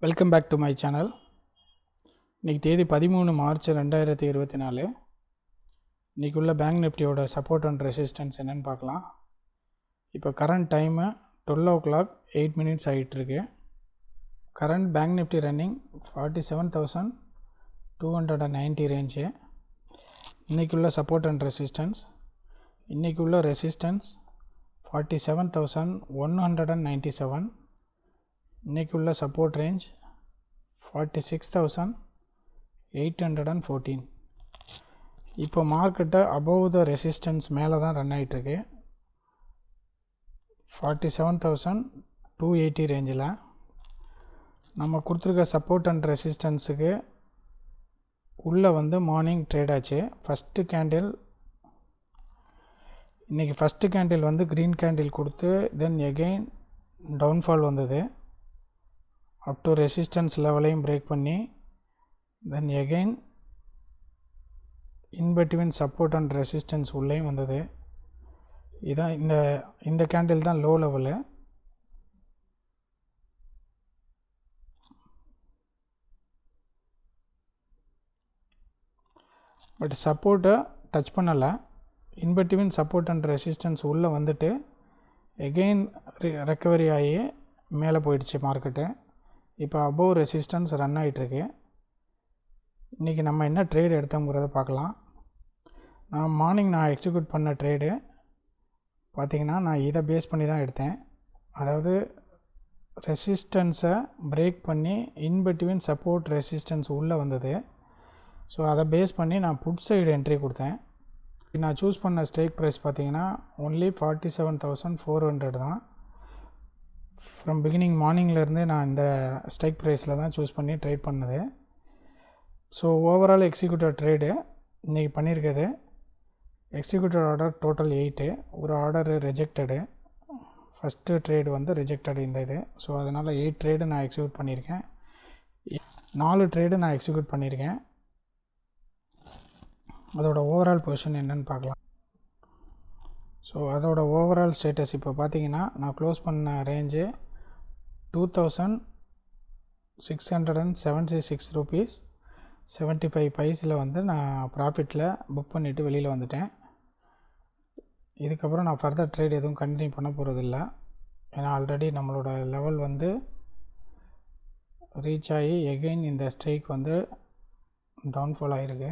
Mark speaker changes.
Speaker 1: Welcome back to my channel. இன்றைக்கி தேதி 13 March 2024. இன்றைக்கி உள்ள பேங்க் நிஃப்டியோட சப்போர்ட் அண்ட் ரெசிஸ்டன்ஸ் என்னென்னு பார்க்கலாம். இப்போ கரண்ட் டைமு 12 o'clock 8 minutes ஆகிட்டுருக்கு. Current bank Nifty running 47,290 range. இன்றைக்கி உள்ள சப்போர்ட் அண்ட் ரெசிஸ்டன்ஸ், இன்றைக்கி உள்ள ரெசிஸ்டன்ஸ் 47,197. இன்றைக்கி உள்ள சப்போர்ட் ரேஞ்ச் 46,814. இப்போ மார்க்கெட்டை அபவ் த ரெசிஸ்டன்ஸ் மேலே தான் ரன் ஆகிட்டுருக்கு. 47,280 ரேஞ்சில் நம்ம கொடுத்துருக்க சப்போர்ட் அண்ட் ரெசிஸ்டன்ஸுக்கு உள்ளே மார்னிங் ட்ரேட் ஆச்சு. ஃபஸ்ட்டு கேண்டில் இன்றைக்கி ஃபஸ்ட்டு கேண்டில் க்ரீன் கேண்டில் கொடுத்து தென் எகெயின் டவுன்ஃபால் வந்தது. அப் டு ரெசிஸ்டன்ஸ் லெவலையும் பிரேக் பண்ணி தென் again in between support and resistance உள்ளேயும் வந்தது. இதான் இந்த கேண்டில் தான் லோ லெவலு. பட் சப்போர்ட்டை டச் பண்ணலை. இன்பிட்வீன் சப்போர்ட் அண்ட் ரெசிஸ்டன்ஸ் உள்ளே வந்துட்டு எகெயின் ரெக்கவரி ஆகி மேலே போயிடுச்சு மார்க்கெட்டு. இப்போ அபோவ் ரெசிஸ்டன்ஸ் ரன் ஆகிட்டுருக்கு. இன்றைக்கி நம்ம என்ன ட்ரேடு எடுத்தோங்கிறத பார்க்கலாம். மார்னிங் நான் எக்ஸிக்யூட் பண்ண ட்ரேடு பார்த்திங்கன்னா நான் இதை பேஸ் பண்ணி தான் எடுத்தேன். அதாவது ரெசிஸ்டன்ஸை பிரேக் பண்ணி இன்பிட்வீன் சப்போர்ட் ரெசிஸ்டன்ஸ் உள்ளே வந்தது. ஸோ அதை பேஸ் பண்ணி நான் புட் சைடு என்ட்ரி கொடுத்தேன். நான் சூஸ் பண்ண ஸ்ட்ரைக் ப்ரைஸ் பார்த்திங்கன்னா ஒன்லி 47,400 தான். ஃப்ரம் பிகினிங் மார்னிங்லேருந்து நான் இந்த ஸ்ட்ரைக் ப்ரைஸில் தான் சூஸ் பண்ணி ட்ரேட் பண்ணது. ஸோ ஓவரால் எக்ஸிக்யூட்டிவ் ட்ரேடு இன்றைக்கி பண்ணியிருக்கிறது. Executive order total 8. ஒரு order rejected. First trade rejected இந்த இது. ஸோ அதனால் 8 ட்ரேடு நான் எக்ஸிக்யூட் பண்ணியிருக்கேன். 4 ட்ரேடு நான் எக்ஸிக்யூட் பண்ணியிருக்கேன். அதோட ஓவரால் பொசிஷன் என்னென்னு பார்க்கலாம். ஸோ அதோட ஓவரால் ஸ்டேட்டஸ் இப்போ பார்த்தீங்கன்னா நான் க்ளோஸ் பண்ண ரேஞ்சு 2,676 rupees 75 பைஸில் நான் ப்ராஃபிட்டில் புக் பண்ணிவிட்டு வெளியில் வந்துட்டேன். இதுக்கப்புறம் நான் ஃபர்தர் ட்ரேட் எதுவும் கண்டினியூ பண்ண போகிறதில்ல. ஏன்னா ஆல்ரெடி நம்மளோட லெவல் ரீச் ஆகி எகெயின் இந்த ஸ்ட்ரைக் டவுன்ஃபால் ஆகிருக்கு.